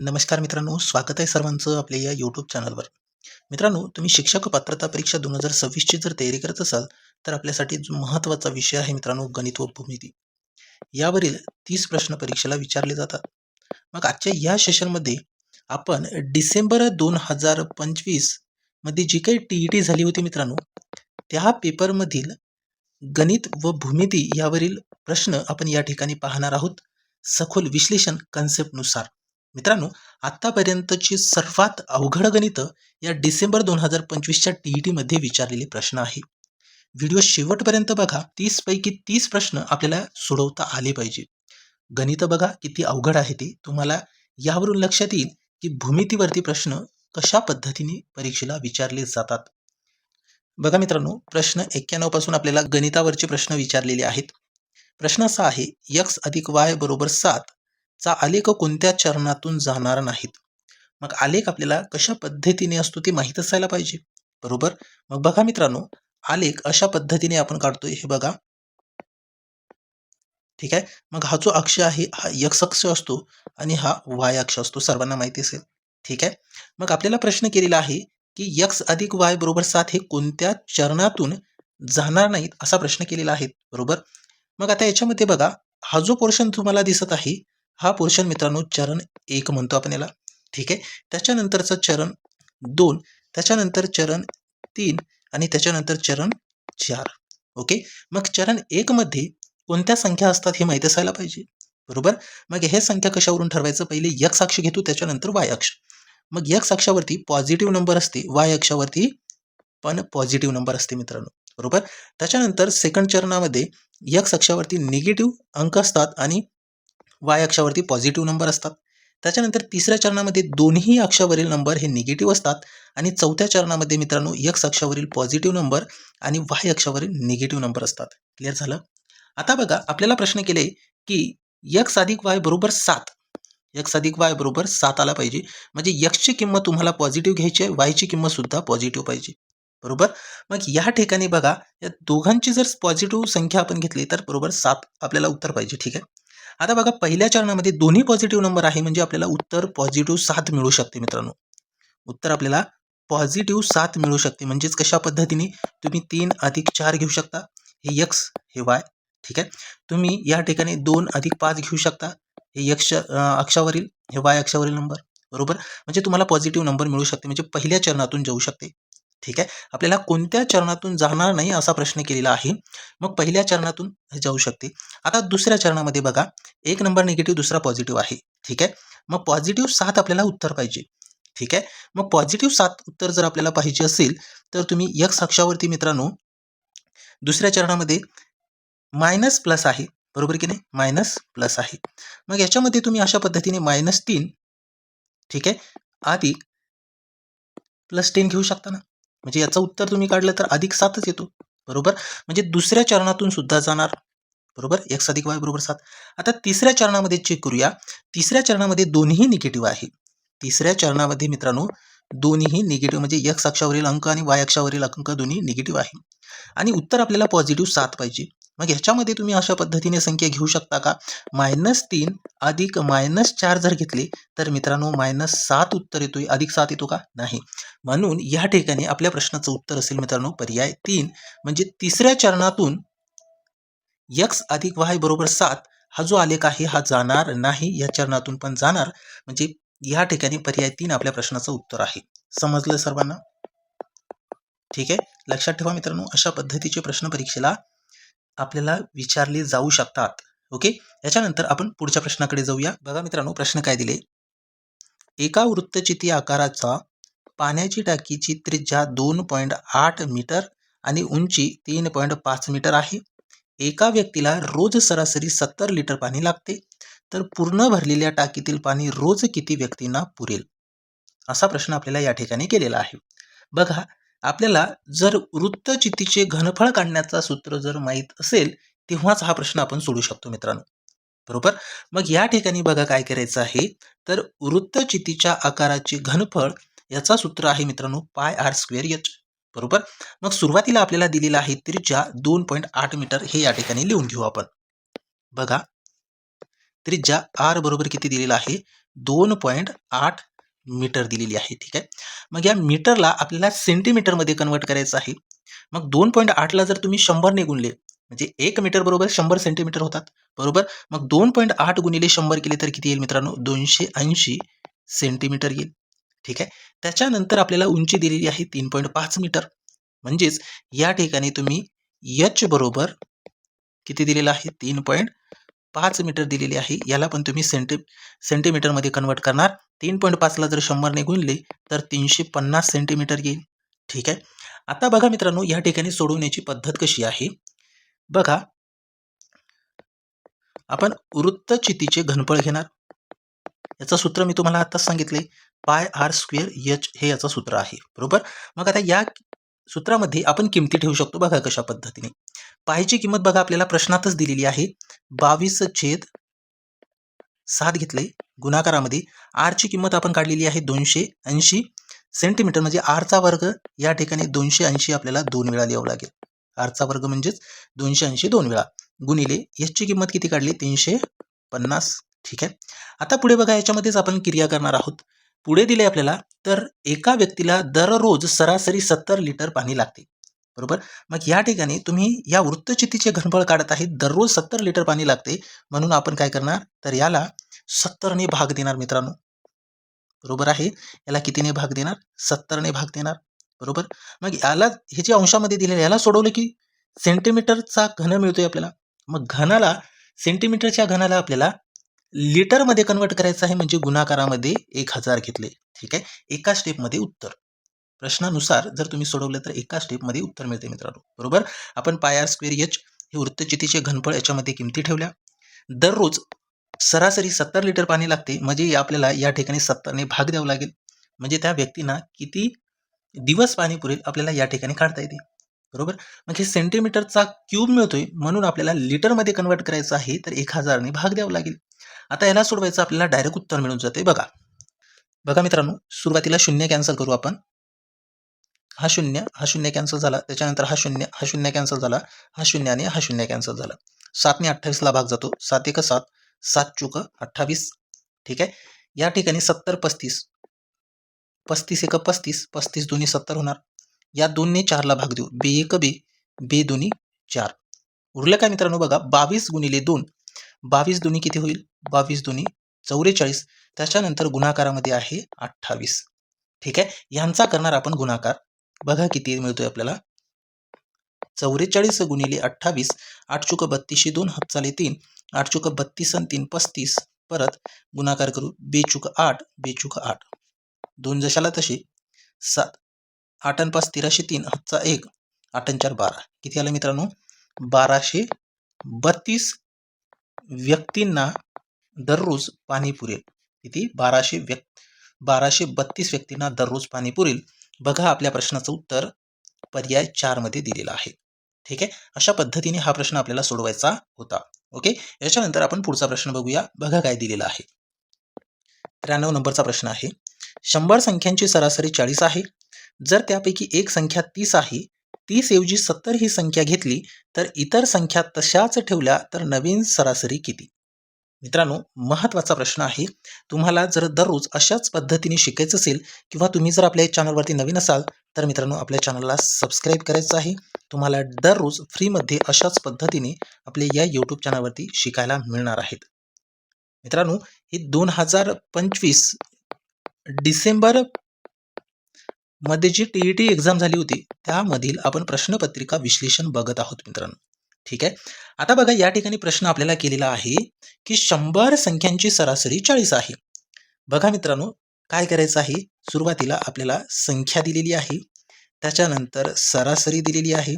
नमस्कार मित्रांनो, स्वागत आहे सर्वांचं आपल्या या यूट्यूब चॅनलवर. मित्रांनो, तुम्ही शिक्षक पात्रता परीक्षा 2026ची जर तयारी करत असाल, तर आपल्यासाठी जो महत्त्वाचा विषय आहे मित्रांनो, गणित व भूमिती. यावरील 30 प्रश्न परीक्षेला विचारले जातात. मग आजच्या या सेशनमध्ये आपण डिसेंबर 2025 मध्ये जी काही TET झाली होती मित्रांनो, त्या पेपरमधील गणित व भूमिती यावरील प्रश्न आपण या ठिकाणी पाहणार आहोत, सखोल विश्लेषण कन्सेप्टनुसार. मित्रांनो, आतापर्यंतची सर्वात अवघड गणितं या डिसेंबर 2025च्या TET मध्ये विचारलेले प्रश्न आहे. व्हिडिओ शेवटपर्यंत बघा. 30 पैकी 30 प्रश्न आपल्याला सोडवता आले पाहिजे. गणितं बघा किती अवघड आहे ते. तुम्हाला यावरून लक्षात येईल की भूमितीवरती प्रश्न कशा पद्धतीने परीक्षेला विचारले जातात. बघा मित्रांनो, प्रश्न 91 पासून आपल्याला गणितावरचे प्रश्न विचारलेले आहेत. प्रश्न असा आहे, x अधिक y बरोबर 7 चा आलेख कोणत्या चरणातून जाणार नाहीत. मग आलेख आपल्याला कशा पद्धतीने असतो ते माहीत असायला पाहिजे, बरोबर. मग बघा मित्रांनो, आलेख अशा पद्धतीने आपण काढतोय, हे बघा. ठीक आहे. मग हा जो अक्ष आहे हा x अक्ष असतो आणि हा y अक्ष असतो, सर्वांना माहिती असेल. ठीक आहे. मग आपल्याला प्रश्न केलेला आहे की x अधिक y बरोबर 7 हे कोणत्या चरणातून जाणार नाहीत, असा प्रश्न केलेला आहे, बरोबर. मग आता याच्यामध्ये बघा, हा जो पोर्शन तुम्हाला दिसत आहे, हा पोर्शन मित्रांनो चरण 1 म्हणतो आपण याला. ठीक आहे. त्याच्यानंतरचं चरण 2, त्याच्यानंतर चरण 3 आणि त्याच्यानंतर चरण 4. ओके. मग चरण 1 मध्ये कोणत्या संख्या असतात हे माहीत असायला पाहिजे, बरोबर. मग हे संख्या कशावरून ठरवायचं, पहिले x अक्ष घेतो, त्याच्यानंतर y अक्ष. मग x अक्षावरती पॉझिटिव्ह नंबर असते, y अक्षावरती पण पॉझिटिव्ह नंबर असते मित्रांनो, बरोबर. त्याच्यानंतर सेकंड चरणामध्ये x अक्षावरती निगेटिव्ह अंक असतात आणि y अक्षावरती पॉझिटिव्ह नंबर असतात. त्याच्यानंतर तिसऱ्या चरणामध्ये दोन्ही अक्षावरील नंबर हे निगेटिव्ह असतात आणि चौथ्या चरणामध्ये मित्रांनो x अक्षावरील पॉझिटिव्ह नंबर आणि y अक्षावरील निगेटिव्ह नंबर असतात. क्लिअर झालं. आता बघा, आपल्याला प्रश्न केले की x अधिक y बरोबर 7, x अधिक y बरोबर 7 आला पाहिजे. म्हणजे x ची किंमत तुम्हाला पॉझिटिव्ह घ्यायची आहे, y ची किंमत सुद्धा पॉझिटिव्ह पाहिजे, बरोबर. मग या ठिकाणी बघा, या दोघांची जर पॉझिटिव्ह संख्या आपण घेतली तर बरोबर 7 आपल्याला उत्तर पाहिजे. ठीक आहे. आता बघा, पहिल्या चरणामध्ये दोन्ही पॉझिटिव्ह नंबर आहे, म्हणजे आपल्याला उत्तर पॉझिटिव्ह 7 मिळू शकते मित्रांनो. उत्तर आपल्याला पॉझिटिव्ह 7 मिळू शकते. म्हणजेच कशा पद्धतीने तुम्ही 3 अधिक 4 घेऊ शकता, हे x हे y. ठीक आहे. तुम्ही या ठिकाणी 2 अधिक 5 घेऊ शकता, हे x अक्षावरील, हे y अक्षावरील नंबर, बरोबर. म्हणजे तुम्हाला पॉझिटिव्ह नंबर मिळू शकते, म्हणजे पहिल्या चरणातून जाऊ शकते. ठीक आहे. आपल्याला कोणत्या चरणातून जाणार नाही असा प्रश्न केलेला आहे. मग पहिल्या चरणातून जाऊ शकते. आता दुसऱ्या चरणामध्ये बघा, एक नंबर निगेटिव्ह, दुसरा पॉझिटिव्ह आहे. ठीक आहे. मग पॉझिटिव्ह 7 आपल्याला उत्तर पाहिजे. ठीक आहे. मग पॉझिटिव्ह 7 उत्तर जर आपल्याला पाहिजे असेल, तर तुम्ही x अक्षावरती मित्रांनो दुसऱ्या चरणामध्ये मायनस प्लस आहे, बरोबर की नाही, मायनस प्लस आहे. मग याच्यामध्ये तुम्ही अशा पद्धतीने -3, ठीक आहे, अधिक +10 घेऊ शकता ना. म्हणजे याचं उत्तर तुम्ही काढलं तर अधिक 7च येतो, बरोबर. म्हणजे दुसऱ्या चरणातून सुद्धा जाणार, बरोबर. x अधिक y बरोबर 7. आता तिसऱ्या चरणामध्ये चेक करूया. तिसऱ्या चरणामध्ये दोन्ही निगेटिव्ह आहे. तिसऱ्या चरणामध्ये मित्रांनो दोन्हीही निगेटिव्ह, म्हणजे x अक्षावरील अंक आणि y अक्षावरील अंक दोन्ही निगेटिव्ह आहे आणि उत्तर आपल्याला पॉझिटिव्ह 7 पाहिजे. मग ह्याच्यामध्ये तुम्ही अशा पद्धतीने संख्या घेऊ शकता का, -3 अधिक -4 जर घेतले तर मित्रांनो -7 उत्तर येतोय, अधिक 7 येतो का, नाही. म्हणून या ठिकाणी आपल्या प्रश्नाचं उत्तर असेल मित्रांनो पर्याय 3. म्हणजे तिसऱ्या चरणातून x अधिक y बरोबर 7 हा जो आलेख आहे हा जाणार नाही, या चरणातून पण जाणार. म्हणजे या ठिकाणी पर्याय 3 आपल्या प्रश्नाचं उत्तर आहे. समजलं सर्वांना. ठीक आहे. लक्षात ठेवा मित्रांनो, अशा पद्धतीचे प्रश्न परीक्षेला आपल्याला विचारले जाऊ शकतात. ओके. याच्यानंतर आपण पुढच्या प्रश्नाकडे जाऊया. बघा मित्रांनो, प्रश्न काय दिले, एका वृत्तचिती आकाराचा पाण्याची टाकीची त्रिज्या 2.8 मीटर आणि उंची 3.5 मीटर आहे. एका व्यक्तीला रोज सरासरी 70 लिटर पाणी लागते, तर पूर्ण भरलेल्या टाकीतील पाणी रोज किती व्यक्तींना पुरेल, असा प्रश्न आपल्याला या ठिकाणी केलेला आहे. बघा, आपल्याला जर वृत्तचितीचे घनफळ काढण्याचा सूत्र जर माहीत असेल, तेव्हाच हा प्रश्न आपण सोडू शकतो मित्रांनो, बरोबर. मग या ठिकाणी बघा काय करायचं आहे, तर वृत्तचितीच्या आकाराचे घनफळ याचा सूत्र आहे मित्रांनो πr²h, बरोबर. मग सुरुवातीला आपल्याला दिलेला आहे त्रिज्या 2.8 मीटर, हे या ठिकाणी लिहून घेऊ आपण. बघा, त्रिज्या r बरोबर किती दिलेला आहे, 2.8 मीटर दिलेली आहे. ठीक आहे. मग या मीटरला आपल्याला सेंटीमीटरमध्ये कन्वर्ट करायचं आहे. मग 2.8ला जर तुम्ही 100 ने गुणले म्हणजे 1 मीटर बरोबर 100 सेंटीमीटर होतात. बरोबर. मग 2.8 गुणिले 100 केले तर किती येईल मित्रांनो? 280 सेंटीमीटर येईल. ठीक आहे. त्याच्यानंतर आपल्याला उंची दिलेली आहे 3.5 मीटर. म्हणजेच या ठिकाणी तुम्ही h बरोबर किती दिलेलं आहे? 3.5 मीटर दिलेली आहे. याला पण तुम्ही सेंटीमीटरमध्ये कन्वर्ट करणार. 3.5ला जर 100 ने गुणले तर 350 सेंटीमीटर येईल. ठीक आहे. आता बघा मित्रांनो, या ठिकाणी सोडवण्याची पद्धत कशी आहे? बघा, आपण वृत्तचितीचे घनफळ घेणार. याचं सूत्र मी तुम्हाला आत्ताच सांगितले, पाय आर स्क्वेअर एच हे याचं सूत्र आहे. बरोबर. मग आता या सूत्रामध्ये आपण किमती ठेवू शकतो. बघा कशा पद्धतीने. पायची किंमत बघा आपल्याला प्रश्नातच दिलेली आहे. 22/7 घेतले गुणाकारामध्ये. आरची किंमत आपण काढलेली आहे 280 सेंटीमीटर, म्हणजे आरचा वर्ग या ठिकाणी 280 आपल्याला 2 वेळा लिहावं लागेल. आरचा वर्ग म्हणजेच 280 2 वेळा गुणिले एचची किंमत किती काढली? 350. ठीक आहे. आता पुढे बघा, याच्यामध्येच आपण क्रिया करणार आहोत. पुढे दिले आपल्याला, तर एका व्यक्तीला दररोज सरासरी 70 लिटर पाणी लागते. बरोबर. मग या ठिकाणी तुम्ही या वृत्तचितीचे घनफळ काढत आहे. दररोज 70 लिटर पाणी लागते, म्हणून आपण काय करणार? तर याला 70 ने भाग देणार मित्रांनो. बरोबर आहे. याला कितीने भाग देणार? 70 ने भाग देणार. बरोबर. मग याला हे जे अंशामध्ये दिलेलं याला सोडवलं की सेंटीमीटरचा घन मिळतोय आपल्याला. मग घनाला, सेंटीमीटरच्या घनाला आपल्याला लिटरमध्ये कन्वर्ट करायचं आहे, म्हणजे गुणाकारामध्ये 1000 घेतले. ठीक आहे. एका स्टेपमध्ये उत्तर. प्रश्नानुसार जर तुम्ही सोडवलं तर एका स्टेपमध्ये उत्तर मिळते मित्रांनो. बरोबर. आपण पाय आर स्क्वेअर एच हे वृत्तचितीचे घनफळ याच्यामध्ये किमती ठेवल्या. दररोज सरासरी 70 लिटर पाणी लागते, म्हणजे आपल्याला या ठिकाणी 70 ने भाग द्यावं लागेल. म्हणजे त्या व्यक्तींना किती दिवस पाणी पुरेल आपल्याला या ठिकाणी काढता येते. बरोबर. मग हे सेंटीमीटरचा क्यूब मिळतोय, म्हणून आपल्याला लिटरमध्ये कन्वर्ट करायचं आहे, तर 1000 ने भाग द्यावं लागेल. आता याला सोडवायचं आपल्याला डायरेक्ट उत्तर मिळून जाते. बघा बघा मित्रांनो, सुरुवातीला शून्य कॅन्सल करू आपण. हा शून्य कॅन्सल झाला. त्याच्यानंतर हा शून्य कॅन्सल झाला. हा शून्य आणि हा शून्य कॅन्सल झाला. 7 ने 28ला भाग जातो. 7 एक 7, 7 चुक 28. ठीक आहे. या ठिकाणी 70 35, 35 एक 35, 35 दोन्ही 70 होणार. या 2 ने 4ला भाग देऊ. बे एक बे, बे दोन्ही 4. उरलं काय मित्रांनो? बघा 22 गुणिले 2, 22 दोन्ही किती होईल? 22 दोन्ही 44. त्याच्यानंतर गुणाकारामध्ये आहे 28. ठीक आहे. यांचा करणार आपण गुणाकार. बघा किती मिळतोय आपल्याला? 44 गुणिले 28, 8 चुक 32, 2 हात चाले 3, 8 चुक 32 आणि 3 35. परत गुणाकार करू. बेचूक 8, बेचूक 8, 2 जशाला तसे 7, 8 आणि 5 1303, हातचा 1, 8 आणि 4 12. किती आलं मित्रांनो? 1232 व्यक्तींना दररोज पाणी पुरेल. किती? 1232 व्यक्तींना दररोज पाणी पुरेल. बघा आपल्या प्रश्नाचं उत्तर पर्याय 4 मध्ये दिलेलं आहे. ठीक आहे. अशा पद्धतीने हा प्रश्न आपल्याला सोडवायचा होता. ओके. याच्यानंतर आपण पुढचा प्रश्न बघूया. बघा काय दिलेला आहे. 93 नंबरचा प्रश्न आहे. 100 संख्यांची सरासरी 40 आहे. जर त्यापैकी एक संख्या 30 आहे, 30 ऐवजी 70 ही संख्या घेतली, तर इतर संख्या तशाच ठेवल्या तर नवीन सरासरी किती? मित्रांनो, महत्त्वाचा प्रश्न आहे. तुम्हाला जर दररोज अशाच पद्धतीने शिकायचं असेल, किंवा तुम्ही जर आपल्या चॅनलवरती नवीन असाल, तर मित्रांनो आपल्या चॅनलला सबस्क्राईब करायचं आहे. तुम्हाला दररोज फ्रीमध्ये अशाच पद्धतीने आपल्या या यूट्यूब चॅनलवरती शिकायला मिळणार आहेत. मित्रांनो, ही 2025 डिसेंबर मध्ये जी TET एक्झाम झाली होती, त्यामधील आपण प्रश्नपत्रिका विश्लेषण बघत आहोत मित्रांनो. ठीक आहे. आता बघा या ठिकाणी प्रश्न आपल्याला केलेला आहे की 100 संख्यांची सरासरी 40 आहे. बघा मित्रांनो, काय करायचं आहे? सुरुवातीला आपल्याला संख्या दिलेली आहे, त्याच्यानंतर सरासरी दिलेली आहे.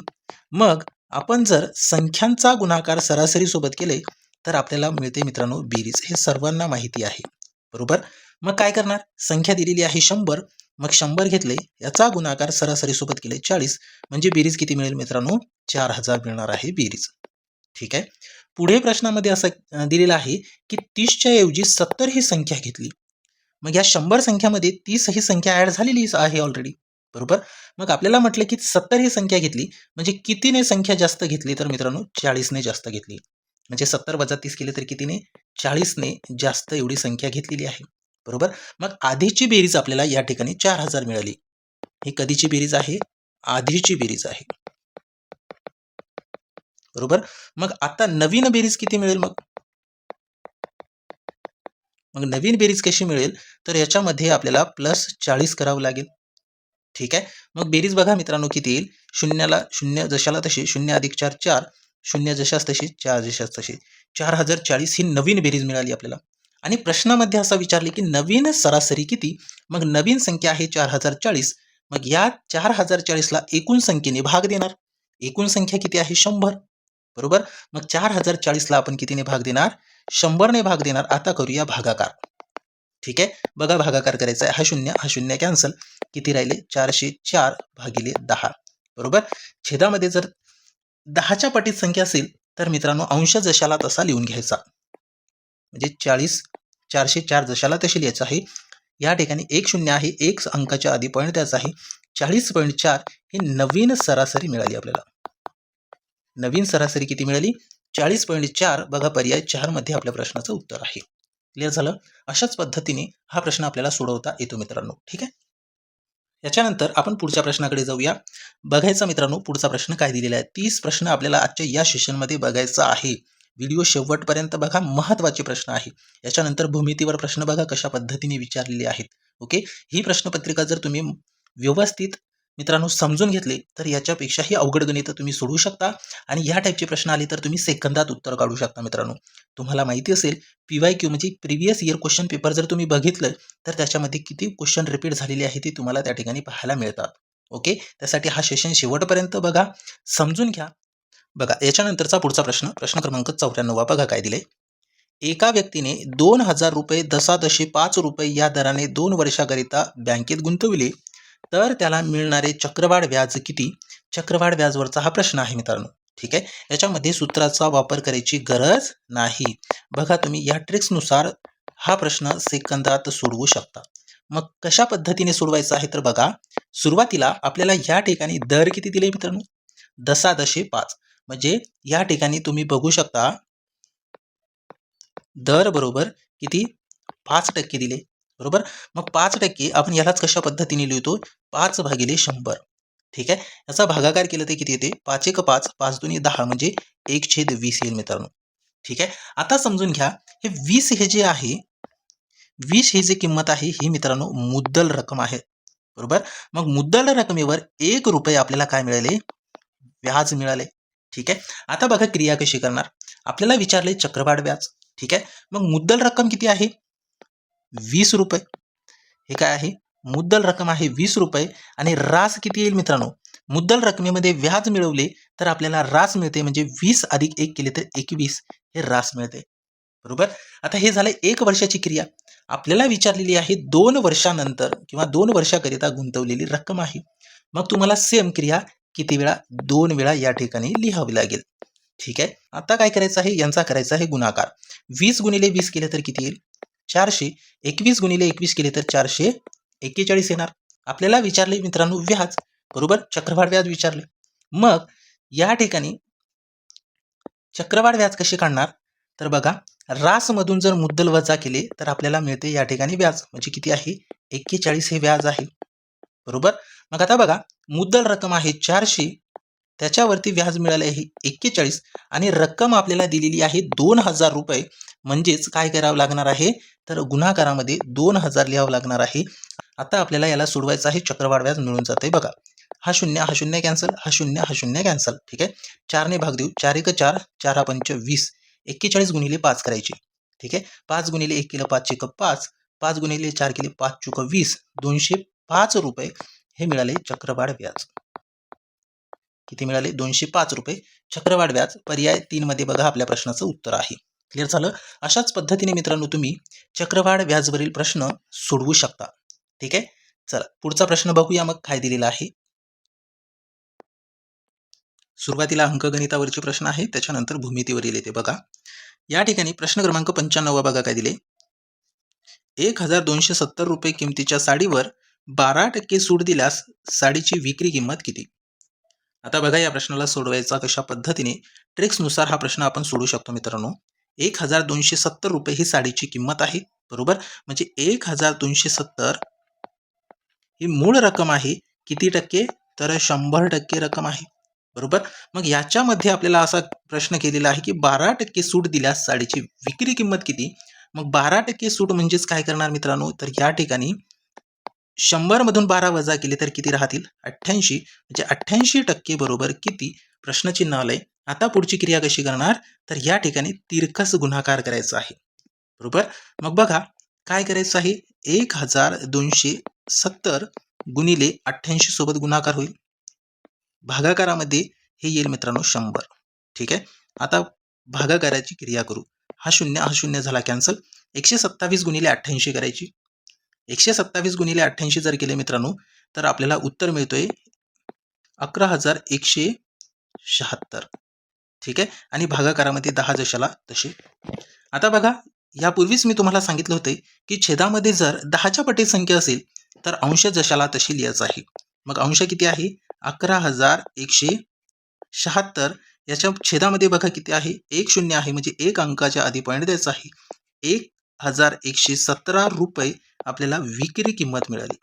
मग आपण जर संख्यांचा गुणाकार सरासरी सोबत केले, तर आपल्याला मिळते मित्रांनो बेरीज. हे सर्वांना माहिती आहे. बरोबर. मग काय करणार? संख्या दिलेली आहे 100, मग 100 घेतले, याचा गुणाकार सरासरी सोबत केले 40, म्हणजे बेरीज किती मिळेल मित्रांनो? 4000 मिळणार आहे बेरीज. ठीक आहे. पुढे प्रश्नामध्ये असं दिलेलं आहे की 30च्या ऐवजी 70 ही संख्या घेतली. मग या 100 संख्यामध्ये 30 ही संख्या ऍड झालेली आहे ऑलरेडी. बरोबर. मग आपल्याला म्हटलं की 70 ही संख्या घेतली, म्हणजे कितीने संख्या जास्त घेतली? तर मित्रांनो 40 ने जास्त घेतली. म्हणजे 70 वजा 30 केले तर कितीने? 40 ने जास्त एवढी संख्या घेतलेली आहे. बरोबर. मग आधीची बेरीज आपल्याला या ठिकाणी 4000 मिळाली. ही कधीची बेरीज आहे? आधीची बेरीज आहे. बरोबर. मग आता नवीन बेरीज किती मिळेल मग? मग नवीन बेरीज कशी मिळेल? तर याच्यामध्ये आपल्याला +40 करावं लागेल. ठीक आहे. मग बेरीज बघा मित्रांनो किती येईल? शून्याला शून्य जशाला तशी 0 + 4 4, 0 जशास तशी 4 जशास तशी 4040 ही नवीन बेरीज मिळाली आपल्याला. आणि प्रश्नामध्ये असं विचारले की नवीन सरासरी किती? मग नवीन संख्या आहे 4040. मग या 4040 ला एकूण संख्येने भाग देणार. एकूण संख्या किती आहे? 100. बरोबर. मग 4040 ला आपण कितीने भाग देणार? 100 ने भाग देणार. आता करूया भागाकार. ठीक आहे. बघा भागाकार करायचा आहे. हा शून्य कॅन्सल. किती राहिले? 404 भागिले 10. बरोबर. छेदामध्ये जर 10च्या पटीत संख्या असेल तर मित्रांनो अंश जशाला तसा लिहून घ्यायचा. म्हणजे 404 जशाला तशी लिहायचं आहे. या ठिकाणी 1 शून्य आहे. 1 अंकाच्या आधी पॉईंट द्यायचा आहे. 40.4 ही नवीन सरासरी मिळाली आपल्याला. नवीन सरासरी किती मिळाली? 40.4. बघा पर्याय 4 मध्ये आपल्या प्रश्नाचं उत्तर आहे. क्लिअर झालं? अशाच पद्धतीने हा प्रश्न आपल्याला सोडवता येतो मित्रांनो. ठीक आहे. याच्यानंतर आपण पुढच्या प्रश्नाकडे जाऊया. बघायचा मित्रांनो पुढचा प्रश्न काय दिलेला आहे. 30 प्रश्न आपल्याला आजच्या या सेशनमध्ये बघायचा आहे. व्हिडिओ शेवटपर्यंत बघा, महत्त्वाचे प्रश्न आहे. याच्यानंतर भूमितीवर प्रश्न बघा कशा पद्धतीने विचारलेले आहेत. ओके. ही प्रश्नपत्रिका जर तुम्ही व्यवस्थित मित्रांनो समजून घेतले तर याच्यापेक्षाही अवघड गणित तुम्ही सोडवू शकता आणि या टाईपचे प्रश्न आले तर तुम्ही सेकंदात उत्तर काढू शकता मित्रांनो. तुम्हाला माहिती असेल PYQ म्हणजे प्रिव्हियस इयर क्वेश्चन पेपर जर तुम्ही बघितलं तर त्याच्यामध्ये किती क्वेश्चन रिपीट झालेले आहे ते तुम्हाला त्या ठिकाणी पाहायला मिळतात. ओके. त्यासाठी हा सेशन शेवटपर्यंत बघा, समजून घ्या. बघा याच्यानंतरचा पुढचा प्रश्न, प्रश्न क्रमांक 94 बघा काय दिले. एका व्यक्तीने 2000 रुपये 10.5 रुपये या दराने 2 वर्षाकरिता बँकेत गुंतविले तर त्याला मिळणारे चक्रवाढ व्याज किती? चक्रवाढ व्याजवरचा हा प्रश्न आहे मित्रांनो. ठीक आहे. याच्यामध्ये सूत्राचा वापर करायची गरज नाही. बघा तुम्ही या ट्रिक्सनुसार हा प्रश्न सेकंदात सोडवू शकता. मग कशा पद्धतीने सोडवायचा आहे तर बघा, सुरुवातीला आपल्याला या ठिकाणी दर किती दिले मित्रांनो? 10.5. म्हणजे या ठिकाणी तुम्ही बघू शकता दर बरोबर किती? 5% दिले. बरोबर. मग 5% आपण यालाच कशा पद्धतीने लिहितो? 5 भागिले 100. ठीक आहे. याचा भागाकार केलं तर किती येते? 5 एक 5, 5 दुनी 10 म्हणजे 1/20 येईल मित्रांनो. ठीक आहे. आता समजून घ्या, हे 20 हे जे आहे, 20 ही जी किंमत आहे ही मित्रांनो मुद्दल रक्कम आहे. बरोबर. मग मुद्दल रकमेवर 1 रुपये आपल्याला काय मिळाले? व्याज मिळाले. ठीक आहे. आता बघा क्रिया कशी करणार. आपल्याला विचारले चक्रवाढ व्याज. ठीक आहे. मग मुद्दल रक्कम किती आहे? 20 रुपये. हे काय आहे? मुद्दल रक्कम आहे 20 रुपये आणि रास किती येईल मित्रांनो? मुद्दल रकमेमध्ये व्याज मिळवले तर आपल्याला रास मिळते, म्हणजे 20 + 1 केले तर 21 हे रास मिळते. बरोबर. आता हे झालं 1 वर्षाची क्रिया. आपल्याला विचारलेली आहे 2 वर्षानंतर किंवा 2 वर्षाकरिता गुंतवलेली रक्कम आहे. मग तुम्हाला सेम क्रिया किती वेळा? 2 वेळा या ठिकाणी लिहावी लागेल. ठीक आहे. आता काय करायचं आहे? यांचा करायचा आहे गुणाकार. 20 गुणिले 20 केले तर किती येईल? 400. 21 गुणिले 21 केले तर 441 येणार. आपल्याला विचारले मित्रांनो व्याज. बरोबर. चक्रवाढ व्याज विचारले. मग या ठिकाणी चक्रवाढ व्याज कसे काढणार? तर बघा, रासमधून जर मुद्दल वजा केले तर आपल्याला मिळते या ठिकाणी व्याज. म्हणजे किती आहे? 41 हे व्याज आहे. बरोबर. मग आता बघा, मुद्दल रक्कम आहे 400, त्याच्यावरती व्याज मिळाले आहे 41 आणि रक्कम आपल्याला दिलेली आहे 2000 रुपये. म्हणजेच काय करावं लागणार आहे? तर गुणाकारामध्ये 2000 लिहावं लागणार आहे. आता आपल्याला याला सोडवायचं आहे. चक्रवाढ व्याज मिळून जाते बघा. हा शून्य कॅन्सल, हा शून्य कॅन्सल. ठीक आहे. 4 ने भाग देऊ. 4 एक 4, 4 हा 5 20. 41 गुणिले 5 करायचे. ठीक आहे. 5 गुणिले 1 केलं 5 चेक 5, 5 गुणिले 4 केले 5 चुक 20, 205 रुपये हे मिळाले चक्रवाढ व्याज. किती मिळाले? 205 रुपये चक्रवाढ व्याज. पर्याय 3 मध्ये बघा आपल्या प्रश्नाचं उत्तर आहे. क्लिअर झालं? अशाच पद्धतीने मित्रांनो तुम्ही चक्रवाढ व्याजवरील प्रश्न सोडवू शकता. ठीक आहे. चला पुढचा प्रश्न बघूया मग काय दिलेला आहे. सुरुवातीला अंकगणितावरचे प्रश्न आहे, त्याच्यानंतर भूमितीवरील येते बघा. या ठिकाणी प्रश्न क्रमांक 95 बघा काय दिले. 1270 रुपये किमतीच्या साडीवर 12% सूट दिल्यास साडीची विक्री किंमत किती? आता बघा या प्रश्नाला सोडवायचा कशा पद्धतीने, ट्रिक्सनुसार हा प्रश्न आपण सोडवू शकतो मित्रांनो. 1270 रुपये ही साडीची किंमत आहे. बरोबर. म्हणजे 1270 ही मूळ रक्कम आहे. किती टक्के? तर 100% रक्कम आहे. बरोबर. मग याच्यामध्ये आपल्याला असा प्रश्न केलेला आहे की 12% सूट दिल्यास साडीची विक्री किंमत किती? मग 12% सूट म्हणजेच काय करणार मित्रांनो, तर या ठिकाणी 100 मधून 12 वजा केले तर किती राहतील? 88. म्हणजे 88% बरोबर किती? प्रश्नचिन्ह आलंय. आता पुढची क्रिया कशी करणार? तर या ठिकाणी तिरकस गुणाकार करायचा आहे. बरोबर. मग बघा काय करायचं आहे, 1270 गुणिले 88 सोबत गुणाकार होईल. भागाकारामध्ये हे येईल मित्रांनो 100. ठीक आहे. आता भागाकाराची क्रिया करू. हा शून्य झाला कॅन्सल. 127 गुणिले 88 करायची. 127 गुणिले 88 जर केले मित्रांनो, तर आपल्याला उत्तर मिळतोय 11,176. ठीक आहे. आणि भागाकारामध्ये 10 जशाला तसे. आता बघा, यापूर्वीच मी तुम्हाला सांगितलं होतं की छेदामध्ये जर 10च्या पटीत संख्या असेल तर अंश जशाला तशी लिहायचं आहे. मग अंश किती आहे? 11,176. याच्या छेदामध्ये बघा किती आहे? 1 शून्य आहे, म्हणजे एक अंकाच्या आधी पॉईंट द्यायचा आहे. 1,117 रुपये आपल्याला विक्री किंमत मिळाली.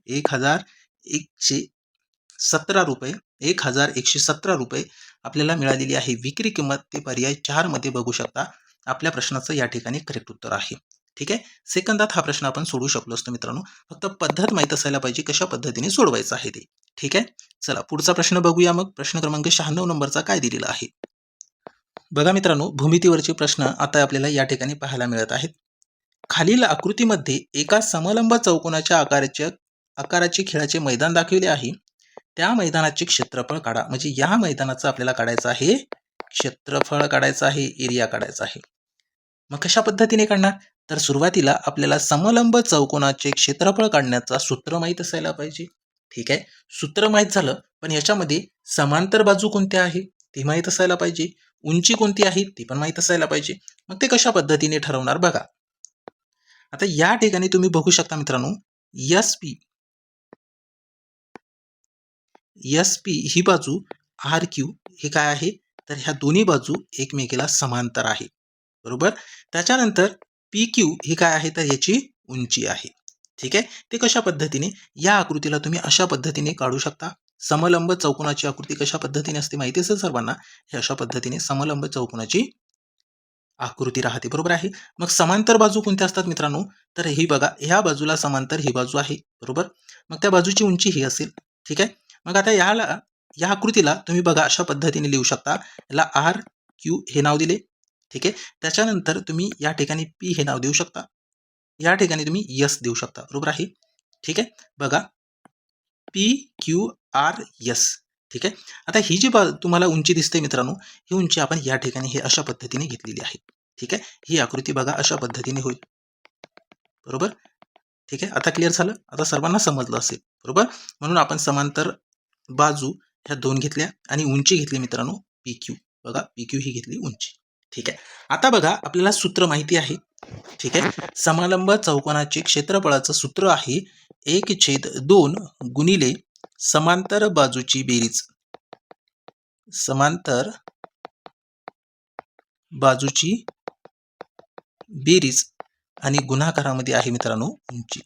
1,117 रुपये 1,117 रुपये आपल्याला मिळालेली आहे विक्री किंमत. ते पर्याय 4 मध्ये बघू शकता. आपल्या प्रश्नाचं या ठिकाणी करेक्ट उत्तर आहे. ठीक आहे. सेकंदात हा प्रश्न आपण सोडवू शकलो असतो मित्रांनो. फक्त पद्धत माहीत असायला पाहिजे कशा पद्धतीने सोडवायचं आहे ते. ठीक आहे. चला पुढचा प्रश्न बघूया. मग प्रश्न क्रमांक 96 नंबरचा काय दिलेला आहे? बघा मित्रांनो, भूमितीवरचे प्रश्न आता आपल्याला या ठिकाणी पाहायला मिळत आहेत. खालील आकृतीमध्ये एका समलंब चौकोनाच्या आकाराचे खेळाचे मैदान दाखविले आहे. त्या मैदानाचे क्षेत्रफळ काढा. म्हणजे या मैदानाचं आपल्याला काढायचं आहे क्षेत्रफळ, काढायचं आहे एरिया काढायचा आहे. मग कशा पद्धतीने काढणार? तर सुरुवातीला आपल्याला समलंब चौकोनाचे क्षेत्रफळ काढण्याचा सूत्र माहीत असायला पाहिजे. ठीक आहे. सूत्र माहीत झालं, पण याच्यामध्ये समांतर बाजू कोणत्या आहे ते माहीत असायला पाहिजे. उंची कोणती आहे ती पण माहीत असायला पाहिजे. मग ते कशा पद्धतीने ठरवणार बघा. आता या ठिकाणी तुम्ही बघू शकता मित्रांनो, एस पी ही बाजू, आर क्यू हे काय आहे, तर ह्या दोन्ही बाजू एकमेकीला समांतर आहे. बरोबर. त्याच्यानंतर पी क्यू ही काय आहे, तर याची उंची आहे. ठीक आहे. ते कशा पद्धतीने, या आकृतीला तुम्ही अशा पद्धतीने काढू शकता. समलंब चौकोनाची आकृती कशा पद्धतीने असते माहिती असेल सर्वांना. हे अशा पद्धतीने समलंब चौकोनाची आकृती राहते. बरोबर आहे. मग समांतर बाजू कोणत्या असतात मित्रांनो, तर ही बघा, ह्या बाजूला समांतर ही बाजू आहे. बरोबर. मग त्या बाजूची उंची ही असेल. ठीक आहे. मग आता या आकृतीला तुम्ही बघा अशा पद्धतीने लिहू शकता. याला आर क्यू हे नाव दिले. ठीक आहे. त्याच्यानंतर तुम्ही या ठिकाणी पी हे नाव देऊ शकता. या ठिकाणी तुम्ही यस देऊ शकता. बरोबर आहे. ठीक आहे. बघा, पी क्यू आर यस. ठीक आहे. आता ही जी तुम्हाला उंची दिसते मित्रांनो, ही उंची आपण या ठिकाणी हे अशा पद्धतीने घेतलेली आहे. ठीक आहे. ही आकृती बघा अशा पद्धतीने होईल. बरोबर. ठीक आहे. आता क्लिअर झालं. आता सर्वांना समजलं असेल. बरोबर. म्हणून आपण समांतर बाजू ह्या दोन घेतल्या आणि उंची घेतली मित्रांनो पी क्यू. बघा, पी क्यू ही घेतली उंची. ठीक आहे. आता बघा, आपल्याला सूत्र माहिती आहे. ठीक आहे. समलंब चौकोनाचे क्षेत्रफळाचं सूत्र आहे 1/2 गुणिले समांतर बाजूची बेरीज. समांतर बाजूची बेरीज आणि गुणाकारामध्ये आहे मित्रांनो उंची.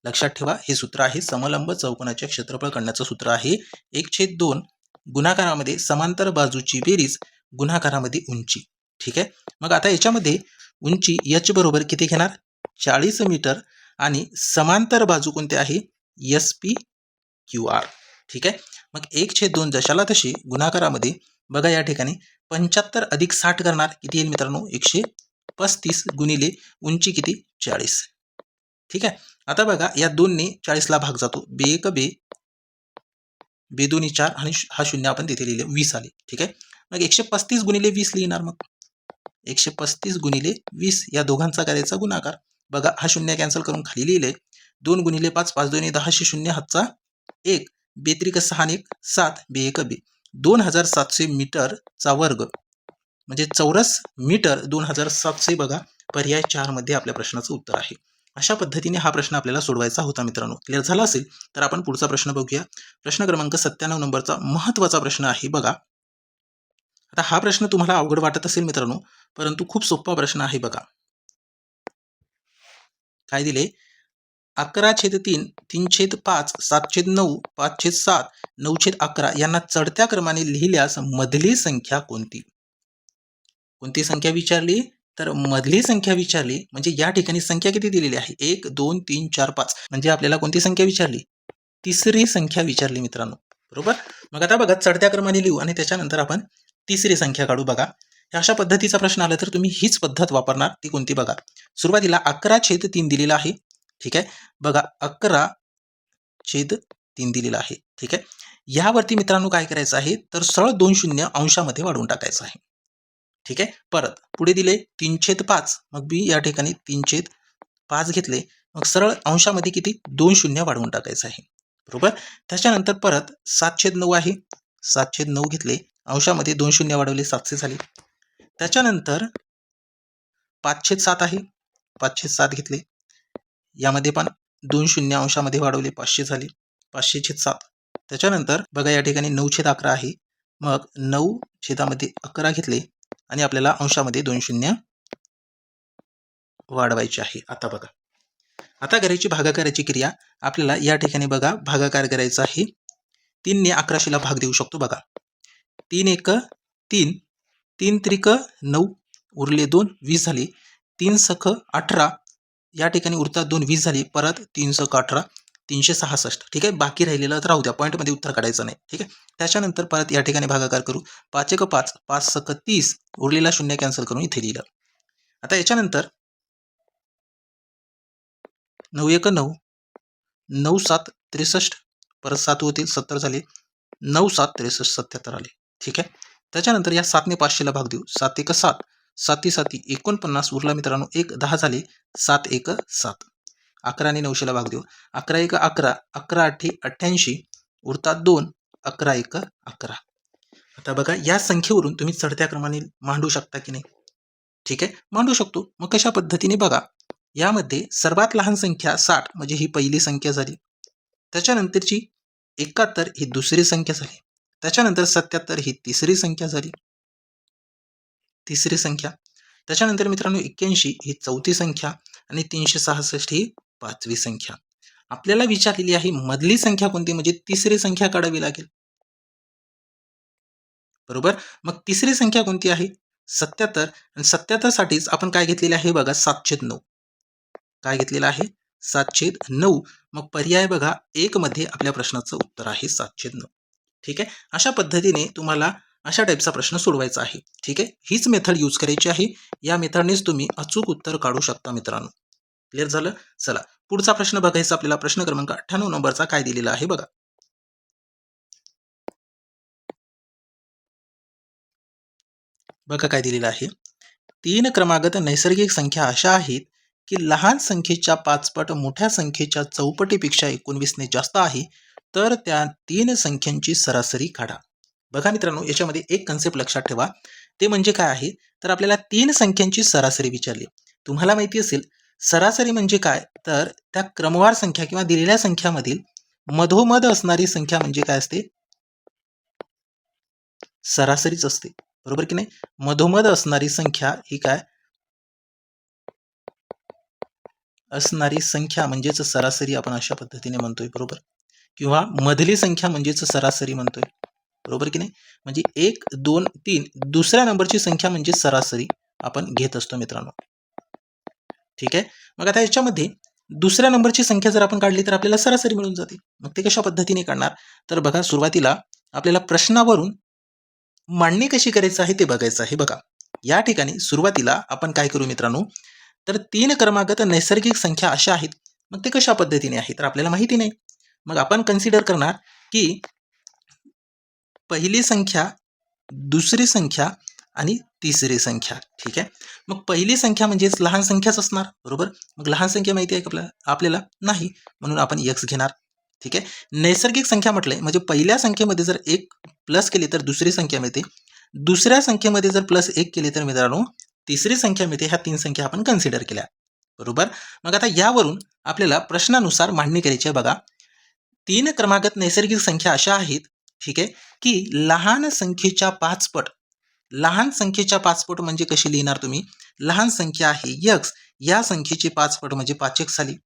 लक्षात ठेवा, हे सूत्र आहे समलंब चौकोनाचे क्षेत्रफळ काढण्याचं सूत्र आहे 1/2 गुणाकारामध्ये समांतर बाजूची बेरीज, गुणाकारामध्ये उंची. ठीक आहे. मग आता याच्यामध्ये उंची एच बरोबर किती घेणार? 40 मीटर. आणि समांतर बाजू कोणती आहे? S P Q R. ठीक आहे. मग 1/2 जशाला तशी गुणाकारामध्ये बघा या ठिकाणी 75 अधिक 60 करणार, किती येईल मित्रांनो? 135 गुणिले उंची किती? 40. ठीक आहे. आता बघा, या 2ने 40ला भाग जातो. बे एक बे, बे दोन्ही 4 आणि हा शून्य आपण तिथे लिहिले 20 आले. ठीक आहे. मग 135 गुणिले 20 लिहिणार. मग 135 गुणिले 20 या दोघांचा करायचा गुणाकार. बघा, हा शून्य कॅन्सल करून खाली लिहिले 2 गुणिले 5, 5 दोन्ही 10, शून्य हातचा 1, बेत्रिक 6 आणि 1 7, बे एक बे 2700 मीटरचा वर्ग, म्हणजे चौरस मीटर 2700. बघा, पर्याय 4 मध्ये आपल्या प्रश्नाचं उत्तर आहे. अशा पद्धतीने हा प्रश्न आपल्याला सोडवायचा होता मित्रांनो. क्लिअर झाला असेल तर आपण पुढचा प्रश्न बघूया. प्रश्न क्रमांक 97 नंबरचा महत्त्वाचा प्रश्न आहे. बघा, आता हा प्रश्न तुम्हाला अवघड वाटत असेल मित्रांनो, परंतु खूप सोपा प्रश्न आहे बघा. काय दिले? 11/3, 3/5, 7/9, 5/7, 9/11 यांना चढत्या क्रमाने लिहिल्यास मधली संख्या कोणती? कोणती संख्या विचारली? तर मधली संख्या विचारली. म्हणजे या ठिकाणी संख्या किती दिलेली आहे? 1, 2, 3, 4, 5. म्हणजे आपल्याला कोणती संख्या विचारली? तिसरी संख्या विचारली मित्रांनो. बरोबर? मग आता बघा चढत्या क्रमाने लिहू आणि त्याच्यानंतर आपण तिसरी संख्या काढू बघा. अशा पद्धतीचा प्रश्न आला तर तुम्ही हीच पद्धत वापरणार. ती कोणती बघा. सुरुवातीला 11/3 दिलेला आहे. ठीक आहे. बघा 11/3 दिलेला आहे. ठीक आहे. यावरती मित्रांनो काय करायचं आहे? तर सरळ 2 शून्य अंशामध्ये वाढवून टाकायचं आहे. ठीक आहे. परत पुढे दिले 3/5. मग मी या ठिकाणी 3/5 घेतले. मग सरळ अंशामध्ये किती? 2 शून्य वाढवून टाकायचं आहे. बरोबर? त्याच्यानंतर परत 7/9 आहे. 7/9 घेतले. अंशामध्ये 2 शून्य वाढवले 700 झाले. त्याच्यानंतर 5/7 आहे. 5/7 घेतले. यामध्ये पण 2 शून्य अंशामध्ये वाढवले 500 झाले. 500/7. त्याच्यानंतर बघा या ठिकाणी 9/11 आहे. मग 9/11 घेतले आणि आपल्याला अंशामध्ये 2 शून्य वाढवायचे आहे. आता बघा. आता करायची भागाकाराची क्रिया. आपल्याला या ठिकाणी बघा भागाकार करायचा आहे. 3 ने 1100ला भाग देऊ शकतो बघा. 3 1 3, 3 त्रिक 9, उरले 2, 20 झाली. 3 सख 18, या ठिकाणी उरतात 2, 20 झाली. परत 3 सख 18, 366. ठीक आहे. बाकी राहिलेलं तर राहू द्या. पॉईंटमध्ये उत्तर काढायचं नाही. ठीक आहे. त्याच्यानंतर परत या ठिकाणी भागाकार करू. 5 1 5, 5 सख 30, उरलेला शून्य कॅन्सल करून इथे लिहिलं. आता याच्यानंतर 9 1 9, 9 7 63, परत 7 होतील 70 झाले. 9 7 63 77 आले. ठीक आहे. त्याच्यानंतर या 7 ने 500ला भाग देऊ. 7 1 7, 7 7 49, उरला मित्रांनो 1 10 झाले. 7 1 7. 11 ने 900ला भाग देऊ. 11 1 11, 11 8 88, उरतात 2, 11 1 11. आता बघा या संख्येवरून तुम्ही चढत्या क्रमाने मांडू शकता की नाही? ठीक आहे. मांडू शकतो. मग कशा पद्धतीने बघा. यामध्ये सर्वात लहान संख्या 60 म्हणजे ही पहिली संख्या झाली. त्याच्यानंतरची 71 ही दुसरी संख्या झाली. त्याच्यानंतर 77 ही तिसरी संख्या झाली. तिसरी संख्या. त्याच्यानंतर मित्रांनो 81 ही चौथी संख्या आणि 366 ही पाचवी संख्या. आपल्याला विचारलेली आहे मधली संख्या कोणती? म्हणजे तिसरी संख्या काढावी लागेल. बरोबर? मग तिसरी संख्या कोणती आहे? 77 आणि 77 साठीच आपण काय घेतलेले आहे बघा 7/9. काय घेतलेलं आहे? 7/9. मग पर्याय बघा 1 मध्ये आपल्या प्रश्नाचं उत्तर आहे 7/9. ठीक आहे. अशा पद्धतीने तुम्हाला अशा टाईपचा प्रश्न सोडवायचा आहे. ठीक आहे. हीच मेथड यूज करायची आहे. या मेथडनेच तुम्ही अचूक उत्तर काढू शकता मित्रांनो. क्लिअर झालं? चला पुढचा प्रश्न बघायचा आपल्याला. प्रश्न क्रमांक 98 नंबरचा काय दिलेला आहे बघा. बघा काय दिलेलं आहे. 3 क्रमागत नैसर्गिक संख्या अशा आहेत की लहान संख्येच्या 5 पट मोठ्या संख्येच्या चौपटीपेक्षा 19 ने जास्त आहे, तर त्या 3 संख्यांची सरासरी काढा. बघा मित्रांनो याच्यामध्ये एक कन्सेप्ट लक्षात ठेवा. ते म्हणजे काय आहे? तर आपल्याला 3 संख्यांची सरासरी विचारली. तुम्हाला माहिती असेल सरासरी म्हणजे काय? तर त्या क्रमवार संख्या किंवा दिलेल्या संख्यामधील मधोमध असणारी संख्या म्हणजे काय असते? सरासरीच असते. बरोबर की नाही? मधोमध असणारी संख्या ही काय? असणारी संख्या म्हणजेच सरासरी आपण अशा पद्धतीने म्हणतोय. बरोबर? किंवा मधली संख्या म्हणजेच सरासरी म्हणतोय. बरोबर की नाही? म्हणजे 1 2 3 दुसऱ्या नंबरची संख्या म्हणजे सरासरी आपण घेत असतो मित्रांनो. ठीक आहे. मग आता याच्यामध्ये दुसऱ्या नंबरची संख्या जर आपण काढली तर आपल्याला सरासरी मिळून जाते. मग ते कशा पद्धतीने काढणार? तर बघा सुरुवातीला आपल्याला प्रश्नावरून मांडणी कशी करायचं आहे ते बघायचं आहे. बघा या ठिकाणी सुरुवातीला आपण काय करू मित्रांनो, तर 3 क्रमागत नैसर्गिक संख्या अशा आहेत. मग ते कशा पद्धतीने आहे तर आपल्याला माहिती नाही. मग आपण कन्सिडर करणार की पहिली संख्या, दुसरी संख्या आणि तिसरी संख्या. ठीक आहे. मग पहिली संख्या म्हणजेच लहान संख्याच असणार. बरोबर? मग लहान संख्या माहिती आहे का आपल्याला नाही, म्हणून आपण x घेणार. ठीक आहे. नैसर्गिक संख्या म्हटलंय म्हणजे पहिल्या संख्येमध्ये जर 1 प्लस केली तर दुसरी संख्या मिळते. दुसऱ्या संख्येमध्ये जर प्लस 1 केले तर मित्रांनो तिसरी संख्या मिळते. ह्या 3 संख्या आपण कन्सिडर केल्या. बरोबर? मग आता यावरून आपल्याला प्रश्नानुसार मांडणी करायची आहे. बघा 3 क्रमागत नैसर्गिक संख्या अशा आहेत. ठीक आहे, की लहान संख्येच्या 5 पट लहान संख्येच्या 5 पट म्हणजे कशी लिहिणार तुम्ही? लहान संख्या आहे x, या संख्येचे 5 पट म्हणजे 5x आली.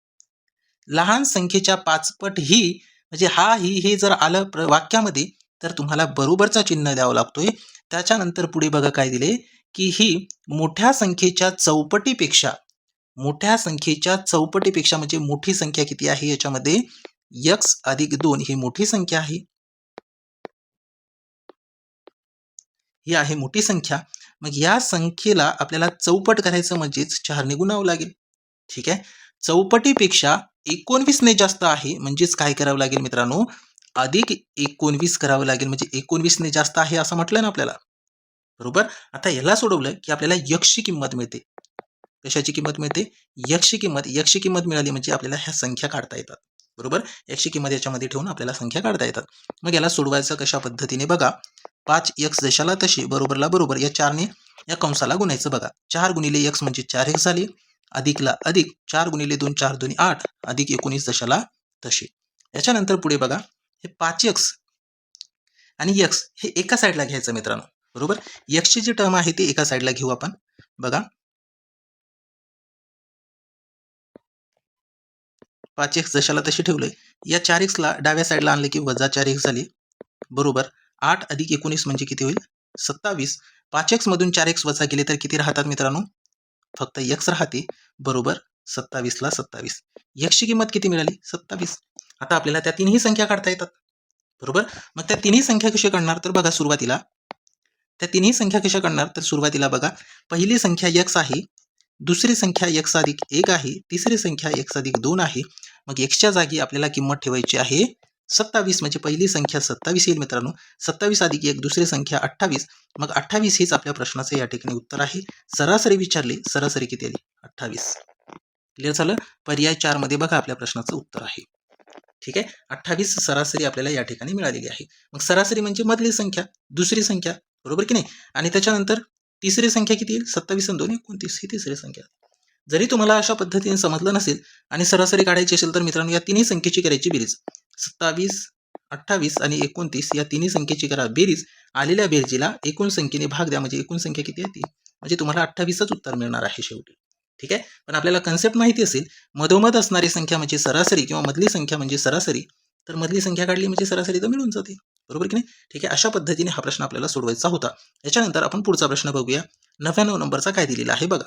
लहान संख्येच्या 5 पट ही म्हणजे हा ही हे जर आलं वाक्यामध्ये तर तुम्हाला बरोबरचा चिन्ह द्यावं लागतोय. त्याच्यानंतर पुढे बघा काय दिले, की ही मोठ्या संख्येच्या चौपटीपेक्षा म्हणजे मोठी संख्या किती आहे याच्यामध्ये x अधिक 2 ही मोठी संख्या आहे. ही आहे मोठी संख्या. मग या संख्येला आपल्याला चौपट करायचं म्हणजेच 4 ने गुणावं लागेल. ठीक आहे. चौपटीपेक्षा 19 ने जास्त आहे म्हणजेच काय करावं लागेल मित्रांनो, अधिक 19 करावं लागेल. म्हणजे 19 ने जास्त आहे असं म्हटलं ना आपल्याला, बरोबर. आता याला सोडवलं की आपल्याला x ची किंमत मिळते. कशाची किंमत मिळते? x ची किंमत मिळाली म्हणजे आपल्याला ह्या संख्या काढता येतात, बरोबर. x ची किंमत याच्यामध्ये ठेवून आपल्याला संख्या काढता येतात. मग याला सोडवायचं कशा पद्धतीने बघा, 5x जशाला तशी बरोबरला बरोबर या 4 ने या कंसाला गुणायचं. बघा 4 गुणिले x म्हणजे 4x झाले, अधिकला अधिक 4 गुणिले 2 4 2 8 अधिक 19 जशाला तशी. याच्यानंतर पुढे बघा, हे 5x आणि x हे एका साईडला घ्यायचं मित्रांनो, बरोबर. x ची जी टर्म आहे ती एका साईडला घेऊ आपण. बघा 5x जशाला तशी ठेवलंय. या 4x ला डाव्या साईडला आणले की वजा 4x झाली, बरोबर. 8 अधिक 19 म्हणजे किती होईल? 27. 5x मधून 4x वजा केले तर किती राहतात मित्रांनो? फक्त x राहते, बरोबर. 27 ला 27. x ची किंमत किती मिळाली? 27. आता आपल्याला त्या तिन्ही संख्या काढता येतात, बरोबर. मग त्या तिन्ही संख्या कशा काढणार? तर बघा सुरुवातीला बघा, पहिली संख्या x आहे, दुसरी संख्या x अधिक 1 आहे, तिसरी संख्या x अधिक 2 आहे. मग x च्या जागी आपल्याला किंमत ठेवायची आहे 27. म्हणजे पहिली संख्या 27 येईल मित्रांनो. 27 अधिक 1 दुसरी संख्या 28. मग 28 हेच आपल्या प्रश्नाचं या ठिकाणी उत्तर आहे. सरासरी विचारली, सरासरी किती आली? 28. क्लिअर झालं? पर्याय 4 मध्ये बघा आपल्या प्रश्नाचं उत्तर आहे. ठीक आहे. 28 सरासरी आपल्याला या ठिकाणी मिळालेली आहे. मग सरासरी म्हणजे मधली संख्या, दुसरी संख्या, बरोबर की नाही. आणि त्याच्यानंतर तिसरी संख्या किती येईल? 27 आणि 2 29 ही तिसरी संख्या. जरी तुम्हाला अशा पद्धतीने समजलं नसेल आणि सरासरी काढायची असेल तर मित्रांनो या तिन्ही संख्येची करायची बेरीज. 27, 28 आणि 29 या तिन्ही संख्येची करा बेरीज. आलेल्या बेरजीला एकूण संख्येने भाग द्या म्हणजे एकूण संख्या किती आहे ती, म्हणजे तुम्हाला 28च उत्तर मिळणार आहे शेवटी. ठीक आहे. पण आपल्याला कन्सेप्ट माहिती असेल, मधोमध असणारी संख्या म्हणजे सरासरी किंवा मधली संख्या म्हणजे सरासरी, तर मधली संख्या काढली म्हणजे सरासरी तर मिळून जाते, बरोबर की नाही. ठीक आहे. अशा पद्धतीने हा प्रश्न आपल्याला सोडवायचा होता. याच्यानंतर आपण पुढचा प्रश्न बघूया. 99 नंबरचा काय दिलेला आहे बघा.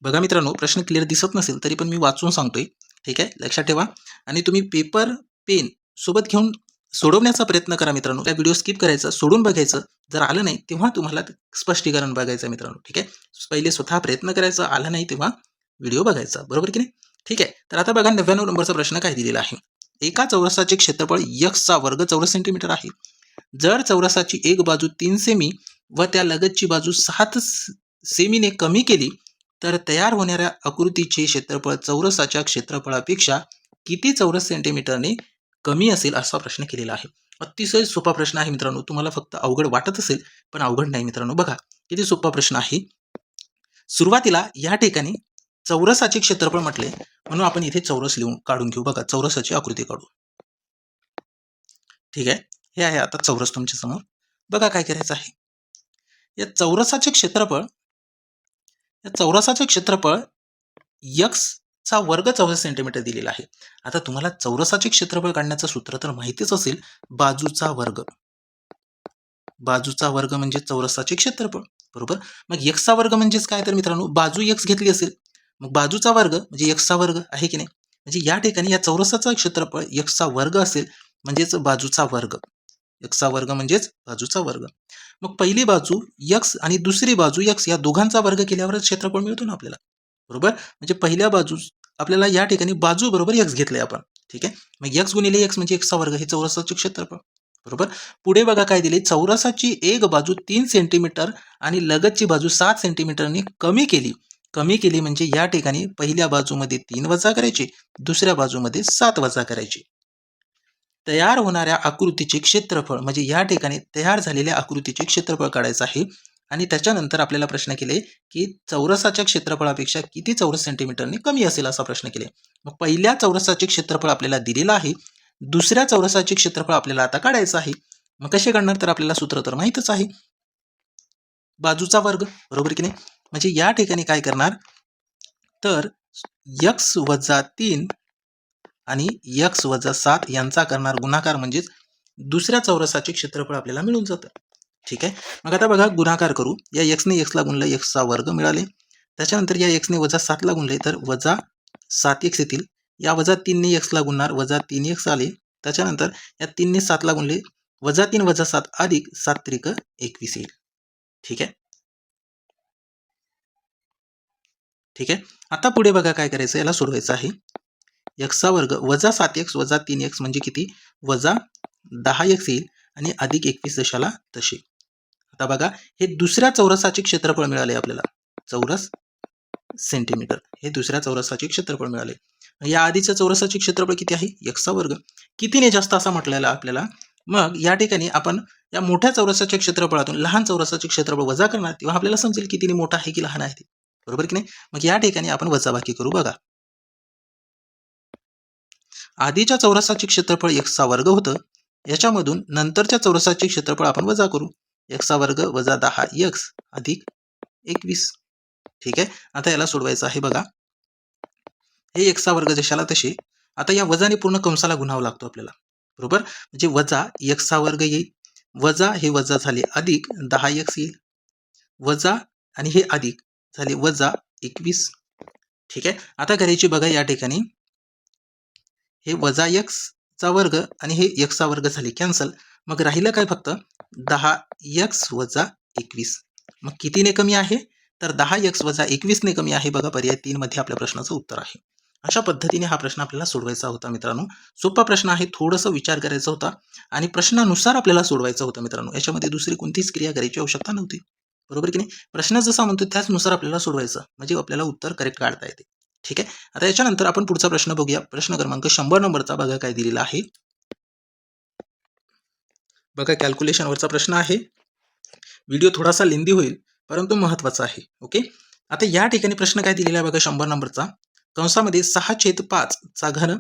बघा मित्रांनो, प्रश्न क्लिअर दिसत नसेल तरी पण मी वाचून सांगतोय. ठीक आहे, लक्षात ठेवा. आणि तुम्ही पेपर पेन सोबत घेऊन सोडवण्याचा प्रयत्न करा मित्रांनो. त्या व्हिडिओ स्किप करायचा, सोडून बघायचं. जर आलं नाही तेव्हा तुम्हाला स्पष्टीकरण बघायचं मित्रांनो. ठीक आहे, पहिले स्वतः प्रयत्न करायचा, आला नाही तेव्हा व्हिडिओ बघायचा, बरोबर की नाही. ठीक आहे. तर आता बघा 99 नंबरचा प्रश्न काय दिलेला आहे. एका चौरसाचे क्षेत्रफळ x चा वर्ग चौरस सेंटीमीटर आहे. जर चौरसाची एक बाजू 3 सेमी व त्या लगतची बाजू 7 सेमीने कमी केली तर तयार होणाऱ्या आकृतीचे क्षेत्रफळ चौरसाच्या क्षेत्रफळापेक्षा किती चौरस सेंटीमीटरने कमी असेल असा प्रश्न केलेला आहे. अतिशय सोपा प्रश्न आहे मित्रांनो. तुम्हाला फक्त अवघड वाटत असेल पण अवघड नाही मित्रांनो. बघा किती सोपा प्रश्न आहे. सुरुवातीला या ठिकाणी चौरसाचे क्षेत्रफळ म्हटले म्हणून आपण इथे चौरस लिहून काढून घेऊ. बघा चौरसाची आकृती काढू. ठीक आहे, हे आहे आता चौरस तुमच्या समोर. बघा काय करायचं आहे. या चौरसाचे क्षेत्रफळ x चा वर्ग चौरस सेंटीमीटर दिलेला आहे. आता तुम्हाला चौरसाचे क्षेत्रफळ काढण्याचं सूत्र तर माहितीच असेल, बाजूचा वर्ग म्हणजे चौरसाचे क्षेत्रफळ, बरोबर. मग x चा वर्ग म्हणजेच काय तर मित्रांनो, बाजू x घेतली असेल मग बाजूचा वर्ग म्हणजे x चा वर्ग आहे की नाही. म्हणजे या ठिकाणी या चौरसाचा क्षेत्रफळ x चा वर्ग असेल म्हणजेच बाजूचा वर्ग. x चा वर्ग म्हणजेच बाजूचा वर्ग. मग पहिली बाजू x आणि दुसरी बाजू x या दोघांचा वर्ग केल्यावरच क्षेत्रफळ मिळतो ना आपल्याला, बरोबर. म्हणजे पहिल्या बाजू आपल्याला या ठिकाणी बाजू बरोबर x घेतलंय आपण. ठीक आहे. मग x गुणिले x म्हणजे x चा वर्ग हे चौरसाचे क्षेत्रफळ, बरोबर. पुढे बघा काय दिले. चौरसाची एक बाजू 3 सेंटीमीटर आणि लगतची बाजू 7 सेंटीमीटरने कमी केली म्हणजे या ठिकाणी पहिल्या बाजूमध्ये 3 वजा करायचे, दुसऱ्या बाजूमध्ये 7 वजा करायचे. तयार होणाऱ्या आकृतीचे क्षेत्रफळ म्हणजे या ठिकाणी तयार झालेल्या आकृतीचे क्षेत्रफळ काढायचं आहे. आणि त्याच्यानंतर आपल्याला प्रश्न केले की चौरसाच्या क्षेत्रफळापेक्षा किती चौरस सेंटीमीटरने कमी असेल असा प्रश्न केले. मग पहिल्या चौरसाचे क्षेत्रफळ आपल्याला दिलेलं आहे, दुसऱ्या चौरसाचे क्षेत्रफळ आपल्याला आता काढायचं आहे. मग कसे काढणार, तर आपल्याला सूत्र तर माहीतच आहे, बाजूचा वर्ग, बरोबर की नाही. म्हणजे या ठिकाणी काय करणार, तर x-3 आणि x-7 यांचा करणार गुणाकार, म्हणजेच दुसऱ्या चौरसाचे क्षेत्रफळ आपल्याला मिळून जातं. ठीक आहे. मग आता बघा गुणाकार करू. या x ने x ला गुणलं x चा वर्ग मिळाले. त्याच्यानंतर या x ने -7 ला गुणले तर -7x येतील. या -3 ने x ला गुणणार -3x आले. त्याच्यानंतर या 3 ने 7 ला गुणले -3 -7 अधिक 7 त्रिक 21 येईल. ठीक आहे. ठीक आहे. आता पुढे बघा काय करायचं, याला सोडवायचं आहे. x चा वर्ग -7x 3x म्हणजे किती, -10x येईल आणि अधिक 21 जशाला तसे. आता बघा हे दुसऱ्या चौरसाचे क्षेत्रफळ मिळाले आपल्याला, चौरस सेंटीमीटर, हे दुसऱ्या चौरसाचे क्षेत्रफळ मिळाले. या आधीच्या चौरसाचे क्षेत्रफळ किती आहे, x चा वर्ग, कितीने जास्त असा म्हटलेला आपल्याला. मग या ठिकाणी आपण या मोठ्या चौरसाच्या क्षेत्रफळातून लहान चौरसाचे क्षेत्रफळ वजा करणार, तेव्हा आपल्याला समजेल कितीने मोठा आहे की लहान आहे ते, बरोबर की नाही. मग या ठिकाणी आपण वजाबाकी करू. बघा आधीच्या चौरसाचे क्षेत्रफळ x चा वर्ग होतं, याच्यामधून नंतरच्या चौरसाचे क्षेत्रफळ आपण वजा करू. x चा वर्ग वजा 10x अधिक 21. ठीक आहे. आता याला सोडवायचं आहे. बघा हे x चा वर्ग जशाला तसे. आता या वजाने पूर्ण कंसाला गुणावं लागतो आपल्याला, बरोबर. म्हणजे वजा x चा वर्ग येईल, वजा हे वजा झाले अधिक 10x येईल, वजा आणि हे अधिक झाले वजा 21. ठीक आहे. आता करायची बघा या ठिकाणी हे वजा x चा वर्ग आणि हे x चा वर्ग झाले कॅन्सल. मग राहिलं काय, फक्त 10x वजा 21. मग कितीने कमी आहे, तर 10x वजा 21 ने कमी आहे. बघा पर्याय 3 मध्ये आपल्या प्रश्नाचं उत्तर आहे. अशा पद्धतीने हा प्रश्न आपल्याला सोडवायचा होता मित्रांनो. सोपा प्रश्न आहे, थोडंसं विचार करायचा होता आणि प्रश्नानुसार आपल्याला सोडवायचा होता मित्रांनो. याच्यामध्ये दुसरी कोणतीच क्रिया करायची आवश्यकता नव्हती, बरोबर की नाही. प्रश्न जसा म्हणतो त्याचनुसार आपल्याला सोडवायचं, म्हणजे आपल्याला उत्तर करेक्ट काढता येते. ठीक आहे. आता याच्यानंतर आपण पुढचा प्रश्न बघूया. प्रश्न क्रमांक 100 नंबरचा बघा काय दिलेला आहे. बघा कॅल्क्युलेशनवरचा प्रश्न आहे. व्हिडिओ थोडासा लेंदी होईल, परंतु महत्त्वाचा आहे. ओके. आता या ठिकाणी प्रश्न काय दिलेला आहे बघा 100 नंबरचा. कंसामध्ये 6/5 चा घन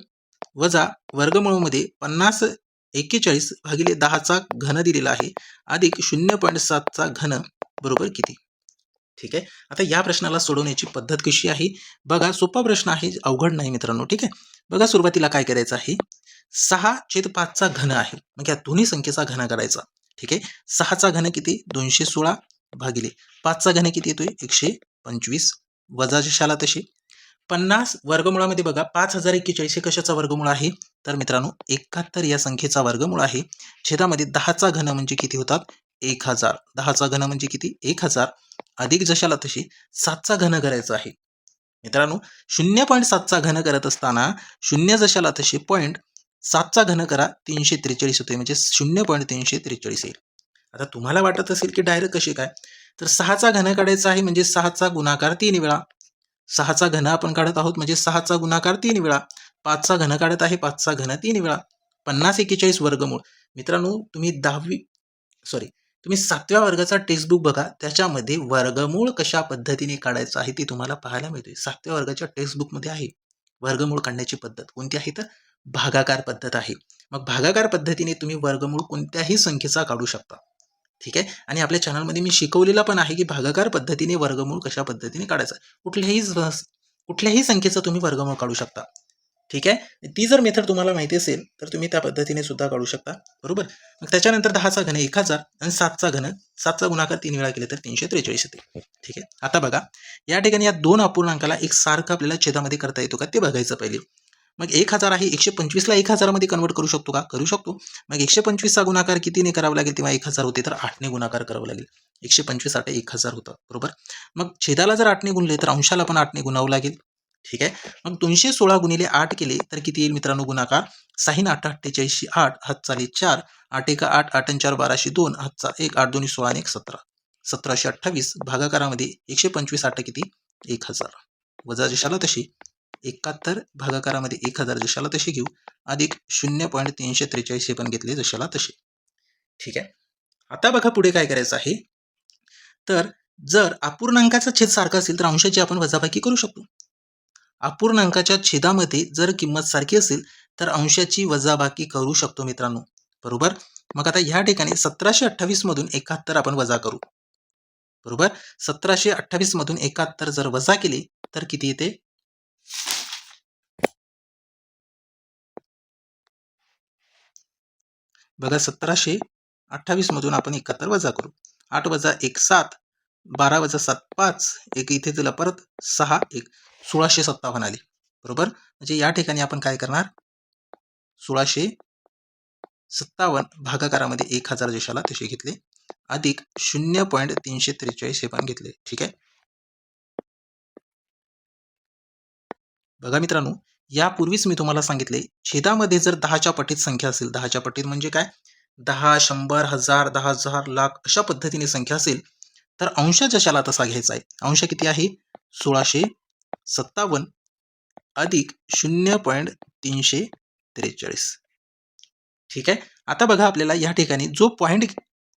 वजा वर्गमूळमध्ये 50/41 भागिले 10 चा घन दिलेला आहे, अधिक 0.7 चा घन बरोबर किती. ठीक आहे. आता या प्रश्नाला सोडवण्याची पद्धत कशी आहे बघा. सोपा प्रश्न आहे, अवघड नाही मित्रांनो. ठीक आहे. बघा सुरुवातीला काय करायचं आहे, 6/5 चा घन आहे, मग या दोन्ही संख्येचा घन करायचा. ठीक आहे. 6 चा घन किती, 216 भागिले 5 चा घन किती येतोय 125, वजा जशाला तशी 50 वर्गमुळामध्ये बघा 5041 हे कशाचा वर्गमूळ आहे, तर मित्रांनो 71 या संख्येचा वर्गमूळ आहे. छेदामध्ये 10 चा घन म्हणजे किती होतात 1000, 10 चा घन म्हणजे किती 1000, अधिक जशाला तशी 7 चा घन करायचा आहे. मित्रांनो 0.7 चा घन करत असताना 0 जशाला तसे 0.7 चा घन करा 343 होते, म्हणजे 0.343 येईल. आता तुम्हाला वाटत असेल की डायरेक्ट कशी काय, तर 6 चा घन काढायचा आहे, म्हणजे 6 चा गुणाकार 3 वेळा. 6 चा घन आपण काढत आहोत, म्हणजे 6 चा गुणाकार 3 वेळा. 5 चा घन काढत आहे, 5 चा घन 3 वेळा. 50/41 वर्गमूळ. मित्रांनो तुम्ही 7व्या वर्गाचा टेक्स्टबुक बघा, त्याच्यामध्ये वर्गमूळ कशा पद्धतीने काढायचं आहे ते तुम्हाला पाहायला मिळते. 7व्या वर्गाच्या टेक्स्टबुकमध्ये आहे वर्गमूळ काढण्याची पद्धत. कोणती आहे, तर भागाकार पद्धत आहे. मग भागाकार पद्धतीने तुम्ही वर्गमूळ कोणत्याही संख्येचा काढू शकता. ठीक आहे. आणि आपल्या चॅनलमध्ये मी शिकवलेला पण आहे की भागाकार पद्धतीने वर्गमूळ कशा पद्धतीने काढायचा. कुठल्याही संख्येचा तुम्ही वर्गमूळ काढू शकता. ठीक आहे. ती जर मेथड तुम्हाला माहिती असेल तर तुम्ही त्या पद्धतीने सुद्धा काढू शकता, बरोबर. मग त्याच्यानंतर 10 चा घन 1000 आणि 7 चा घन 7 चा गुणाकार 3 वेळा केले तर 343 येते. ठीक आहे. आता बघा या ठिकाणी या दोन अपूर्णांकाला एक सारखं आपल्याला छेदामध्ये करता येतो का ते बघायचं पहिले. मग 1000 आहे, 125 ला 1000 मध्ये कन्वर्ट करू शकतो का, करू शकतो. मग 125 चा गुणाकार कितीने करावा लागेल, तेव्हा 1000 होते तर 8 ने गुणाकार करावा लागेल. 125 8 1000 होतं, बरोबर. मग छेदाला जर 8 ने गुणले तर अंशाला पण 8 ने गुणावं लागेल. ठीक आहे. मग 216 गुणिले 8 केले तर किती येईल मित्रांनो गुणाकार, 6 8 48 8 हात चाले 4 8 1 8 8 4 12 2 हातचा 1 8 2 16 1 17 1728 भागाकारामध्ये 125 8 किती 1000, वजा जशाला तशी 71 भागाकारामध्ये 1000 जशाला तशी घेऊ, अधिक 0.343 हे पण घेतले जशाला तसे. ठीक आहे. आता बघा पुढे काय करायचं आहे, तर जर अपूर्णांकाचा छेद सारखा असेल तर अंशाची आपण वजाबाकी करू शकतो. अपूर्णांकाच्या छेदामध्ये जर किंमत सारखी असेल तर अंशाची वजाबाकी करू शकतो मित्रांनो, बरोबर. मग आता ह्या ठिकाणी 1728 मधून 71 आपण वजा करू. बरोबर, 1728 मधून 71 जर वजा केली तर किती येते? बघा, 1728 मधून आपण 71 वजा करू. 8 वजा 1 7, 12 वजा 7 5, एक इथे दिला परत 6 1, 1657 आली. बरोबर, म्हणजे या ठिकाणी आपण काय करणार? 1657 भागाकारामध्ये 1000 जशाला तसे घेतले, अधिक 0.343 हे पण घेतले. ठीक आहे. बघा मित्रांनो, यापूर्वीच मी तुम्हाला सांगितले, छेदामध्ये जर 10च्या पटीत संख्या असेल, 10च्या पटीत म्हणजे काय? 10, 100, 1000, 10,000, लाख अशा पद्धतीने संख्या असेल तर अंश जशाला तसा घ्यायचा आहे. अंश किती आहे? 1657 अधिक 0.343. ठीक आहे. आता बघा, आपल्याला या ठिकाणी जो पॉईंट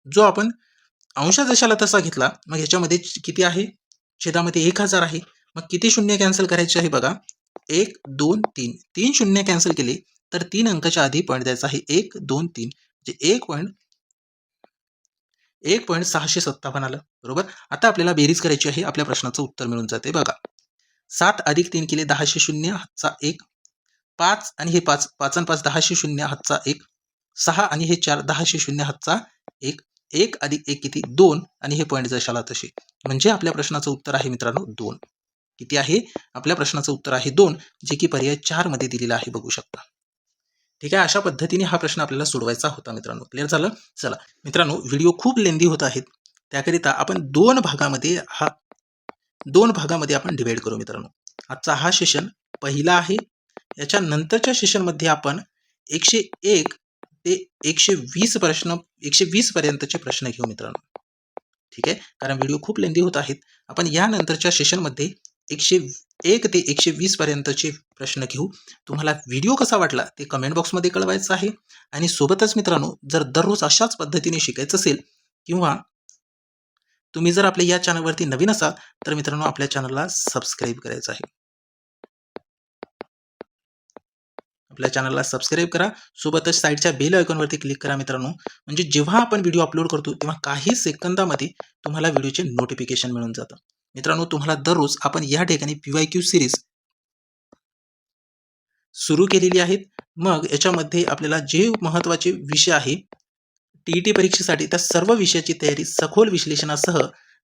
जो आपण अंश जशाला तसा घेतला, मग ह्याच्यामध्ये किती आहे? छेदामध्ये 1000 आहे. मग किती शून्य कॅन्सल करायचे आहे? बघा, 1 2 3, 3 शून्य कॅन्सल केले तर 3 अंकाच्या आधी पॉईंट द्यायचा आहे. 1 2 3 म्हणजे 1.657 आलं. बरोबर, आता आपल्याला बेरीज करायची आहे. आपल्या प्रश्नाचं उत्तर मिळून जाते. बघा, 7 अधिक 3 केले 10 शून्य हातचा 1, 5 आणि हे 5, 5 आणि 5 10 शून्य हातचा 1, 6 आणि हे 4 10 शून्य हातचा 1, 1 अधिक 1 किती? 2 आणि हे पॉईंट जशाला तसे. म्हणजे आपल्या प्रश्नाचं उत्तर आहे मित्रांनो 2. किती आहे? आपल्या प्रश्नाचं उत्तर आहे 2, जे की पर्याय 4 मध्ये दिलेलं आहे, बघू शकता. ठीक आहे. अशा पद्धतीने हा प्रश्न आपल्याला सोडवायचा होता मित्रांनो. क्लिअर झालं? चला मित्रांनो, व्हिडिओ खूप लेंदी होत आहेत, त्याकरिता आपण दोन भागामध्ये आपण डिवाइड करू मित्रांनो. आजचा हा सेशन पहिला आहे. याच्या नंतरच्या सेशनमध्ये आपण 101 ते 120 पर्यंतचे प्रश्न घेऊ मित्रांनो. ठीक आहे, कारण व्हिडिओ खूप लेंदी होत आहेत. आपण यानंतरच्या सेशनमध्ये 101 ते 120 पर्यंतचे प्रश्न घेऊ. तुम्हाला व्हिडिओ कसा वाटला ते कमेंट बॉक्समध्ये कळवायचं आहे. आणि सोबतच मित्रांनो, जर दररोज अशाच पद्धतीने शिकायचं असेल किंवा तुम्ही जर आपल्या या चॅनलवरती नवीन असाल तर मित्रांनो, आपल्या चॅनलला सबस्क्राईब करायचं आहे. आपल्या चॅनलला सबस्क्राईब करा. सोबतच साईडच्या बेल आयकॉनवरती क्लिक करा मित्रांनो. म्हणजे जेव्हा आपण व्हिडिओ अपलोड करतो तेव्हा काही सेकंदामध्ये तुम्हाला व्हिडिओचे नोटिफिकेशन मिळून जातं. मित्रांनो, तुम्हाला दररोज आपण या ठिकाणी PYQ सिरीज सुरू केलेली आहेत. मग याच्यामध्ये आपल्याला जे महत्त्वाचे विषय आहे TET परीक्षेसाठी, त्या सर्व विषयाची तयारी सखोल विश्लेषणासह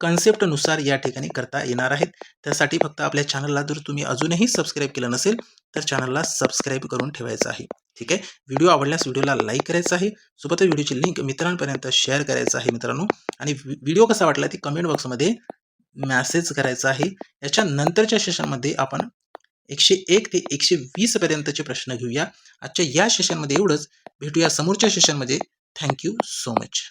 कन्सेप्टनुसार या ठिकाणी करता येणार आहेत. त्यासाठी फक्त आपल्या चॅनलला जर तुम्ही अजूनही सबस्क्राईब केलं नसेल तर चॅनलला सबस्क्राईब करून ठेवायचं आहे. ठीक आहे. व्हिडिओ आवडल्यास व्हिडिओला लाईक करायचं आहे. सोबतच व्हिडिओची लिंक मित्रांपर्यंत शेअर करायचं आहे मित्रांनो. आणि व्हिडिओ कसा वाटला ते कमेंट बॉक्समध्ये मेसेज करायचा आहे. याच्या नंतरच्या सेशनमध्ये आपण 101 ते 120 पर्यंतचे प्रश्न घेऊया. आजच्या या सेशनमध्ये एवढंच. भेटूया समोरच्या सेशनमध्ये. Thank you so much.